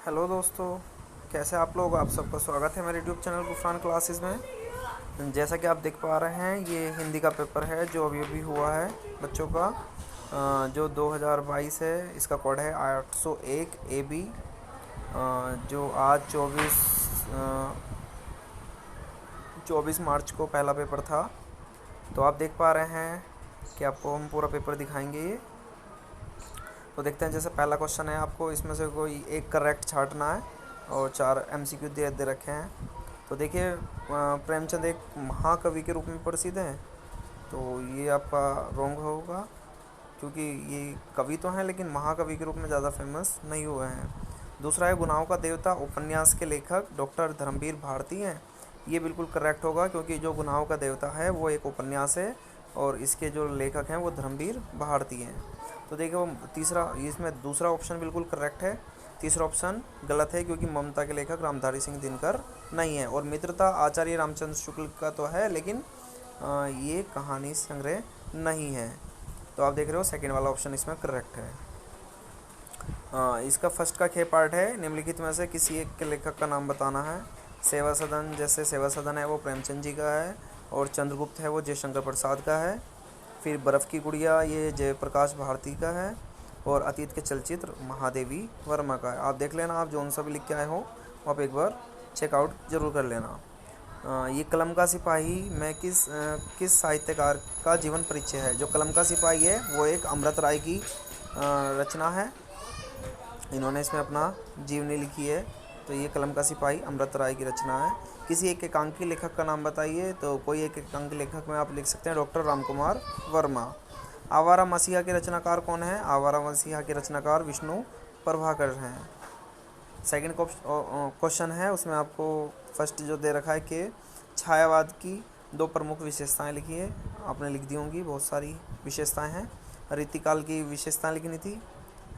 Hello दोस्तों, कैसे आप लोग। आप सबका स्वागत है मेरे यूट्यूब चैनल गुफरान क्लासेस में। जैसा कि आप देख पा रहे हैं, ये हिंदी का पेपर है जो अभी अभी हुआ है बच्चों का, जो 2022 है। इसका कोड है 801 AB, जो आज 24 मार्च को पहला पेपर था। तो आप देख पा रहे हैं कि आपको हम पूरा पेपर दिखाएंगे ये। तो देखते हैं। जैसे पहला क्वेश्चन है, आपको इसमें से कोई एक करेक्ट छांटना है और 4 MCQ दे रखे हैं। तो देखिए, प्रेमचंद एक महाकवि के रूप में प्रसिद्ध हैं, तो ये आपका रॉन्ग होगा, क्योंकि ये कवि तो हैं लेकिन महाकवि के रूप में ज़्यादा फेमस नहीं हुए हैं। दूसरा है, गुनाहों का देवता उपन्यास के लेखक डॉक्टर धर्मवीर भारती हैं। ये बिल्कुल करेक्ट होगा, क्योंकि जो गुनाहों का देवता है वो एक उपन्यास है और इसके जो लेखक हैं वो धर्मवीर भारती हैं। तो देखिए, वो तीसरा, इसमें दूसरा ऑप्शन बिल्कुल करेक्ट है। तीसरा ऑप्शन गलत है, क्योंकि ममता के लेखक रामधारी सिंह दिनकर नहीं है। और मित्रता आचार्य रामचंद्र शुक्ल का तो है, लेकिन ये कहानी संग्रह नहीं है। तो आप देख रहे हो सेकंड वाला ऑप्शन इसमें करेक्ट है। इसका फर्स्ट का खे पार्ट है, निम्नलिखित में से किसी एक के लेखक का नाम बताना है। सेवा सदन, जैसे सेवा सदन है वो प्रेमचंद जी का है, और चंद्रगुप्त है वो जयशंकर प्रसाद का है। फिर बर्फ़ की गुड़िया ये जयप्रकाश भारती का है, और अतीत के चलचित्र महादेवी वर्मा का है। आप देख लेना, आप जौन सा भी लिख के आए हो आप एक बार चेकआउट ज़रूर कर लेना। ये कलम का सिपाही में किस साहित्यकार का जीवन परिचय है। जो कलम का सिपाही है वो एक अमृत राय की रचना है। इन्होंने इसमें अपना जीवनी लिखी है। तो ये कलम का सिपाही अमृत राय की रचना है। किसी एक एकांकी लेखक का नाम बताइए। तो कोई एक एकांकी लेखक में आप लिख सकते हैं डॉक्टर रामकुमार वर्मा। आवारा मसीहा के रचनाकार कौन है। आवारा मसीहा के रचनाकार विष्णु प्रभाकर हैं। सेकंड क्वेश्चन है, उसमें आपको फर्स्ट जो दे रखा है कि छायावाद की 2 प्रमुख विशेषताएं लिखिए। आपने लिख दी होंगी, बहुत सारी विशेषताएं हैं। रीतिकाल की विशेषताएं लिखनी थी।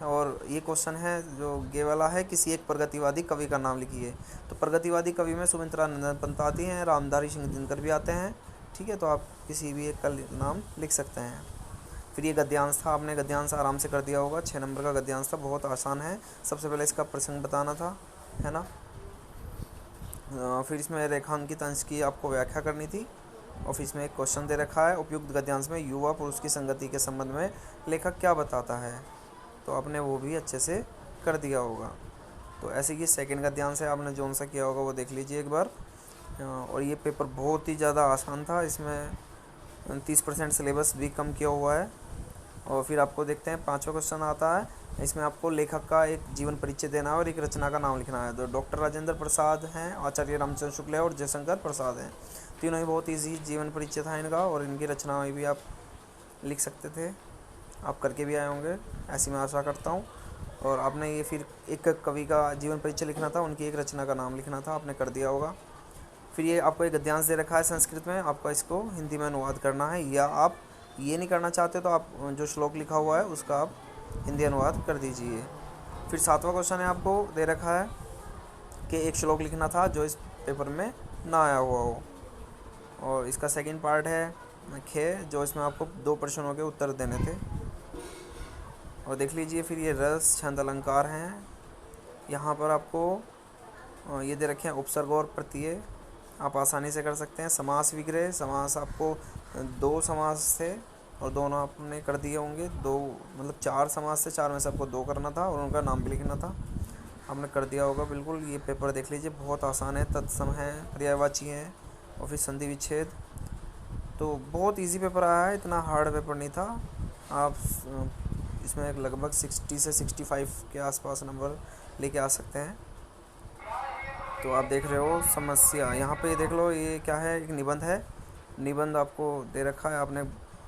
और ये क्वेश्चन है जो गे वाला है, किसी एक प्रगतिवादी कवि का नाम लिखिए। तो प्रगतिवादी कवि में सुमित्रा नंदन पंत आती हैं, रामधारी सिंह दिनकर भी आते हैं। ठीक है, तो आप किसी भी एक का नाम लिख सकते हैं। फिर ये गद्यांश था, आपने गद्यांश आराम से कर दिया होगा। 6 नंबर का गद्यांश था, बहुत आसान है। सबसे पहले इसका प्रसंग बताना था, है ना। फिर इसमें रेखांकित अंश की आपको व्याख्या करनी थी। और फिर इसमें एक क्वेश्चन दे रखा है, उपयुक्त गद्यांश में युवा पुरुष की संगति के संबंध में लेखक क्या बताता है। तो आपने वो भी अच्छे से कर दिया होगा। तो ऐसे ही सेकंड गद्यांश है, आपने जौन सा किया होगा वो देख लीजिए एक बार। और ये पेपर बहुत ही ज़्यादा आसान था, इसमें 30% सिलेबस भी कम किया हुआ है। और फिर आपको देखते हैं, 5वां क्वेश्चन आता है। इसमें आपको लेखक का एक जीवन परिचय देना है और एक रचना का नाम लिखना है। तो डॉक्टर राजेंद्र प्रसाद हैं, आचार्य रामचंद्र शुक्ल है और जयशंकर प्रसाद हैं। तीनों ही बहुत ईजी जीवन परिचय था इनका, और इनकी रचनाएं भी आप लिख सकते थे। आप करके भी आए होंगे, ऐसी मैं आशा करता हूँ। और आपने ये फिर एक कवि का जीवन परिचय लिखना था, उनकी एक रचना का नाम लिखना था, आपने कर दिया होगा। फिर ये आपको एक गद्यांश दे रखा है संस्कृत में, आपका इसको हिंदी में अनुवाद करना है। या आप ये नहीं करना चाहते तो आप जो श्लोक लिखा हुआ है उसका आप हिंदी अनुवाद कर दीजिए। फिर 7वां क्वेश्चन है, आपको दे रखा है कि एक श्लोक लिखना था जो इस पेपर में ना आया हुआ हो। और इसका सेकंड पार्ट है खे, जो इसमें आपको 2 प्रश्नों के उत्तर देने थे। और देख लीजिए, फिर ये रस छंद अलंकार हैं। यहाँ पर आपको ये दे रखे हैं उपसर्ग और प्रत्यय, आप आसानी से कर सकते हैं। समास विग्रह, समास आपको 2 समास थे और दोनों आपने कर दिए होंगे। 2 मतलब 4 समास से 4 में से आपको 2 करना था और उनका नाम भी लिखना था, आपने कर दिया होगा बिल्कुल। ये पेपर देख लीजिए, बहुत आसान है। तत्सम है, पर्यायवाची हैं, और फिर संधि विच्छेद। तो बहुत इजी पेपर आया है, इतना हार्ड पेपर नहीं था। आप इसमें लगभग 60 से 65 के आसपास नंबर लेके आ सकते हैं। तो आप देख रहे हो समस्या, यहाँ पे देख लो, ये क्या है, एक निबंध है। निबंध आपको दे रखा है, आपने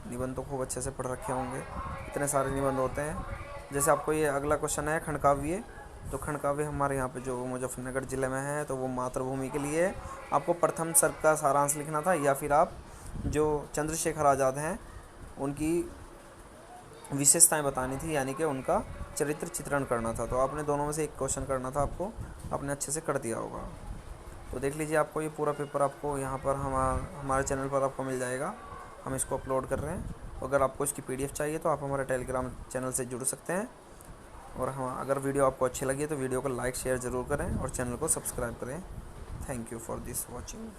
निबंध तो खूब अच्छे से पढ़ रखे होंगे, इतने सारे निबंध होते हैं। जैसे आपको ये अगला क्वेश्चन है खंडकाव्य। तो खंडकाव्य हमारे यहाँ पे जो मुजफ्फरनगर ज़िले में है, तो वो मातृभूमि के लिए आपको प्रथम सर्ग का सारांश लिखना था, या फिर आप जो चंद्रशेखर आज़ाद हैं उनकी विशेषताएं बतानी थी, यानी कि उनका चरित्र चित्रण करना था। तो आपने दोनों में से एक क्वेश्चन करना था, आपको आपने अच्छे से कर दिया होगा। तो देख लीजिए, आपको ये पूरा पेपर आपको यहाँ पर हमारे चैनल पर आपको मिल जाएगा। हम इसको अपलोड कर रहे हैं। अगर आपको इसकी PDF चाहिए तो आप हमारे टेलीग्राम चैनल से जुड़ सकते हैं। और हाँ, अगर वीडियो आपको अच्छी लगी तो वीडियो को लाइक शेयर ज़रूर करें और चैनल को सब्सक्राइब करें। Thank you for this watching.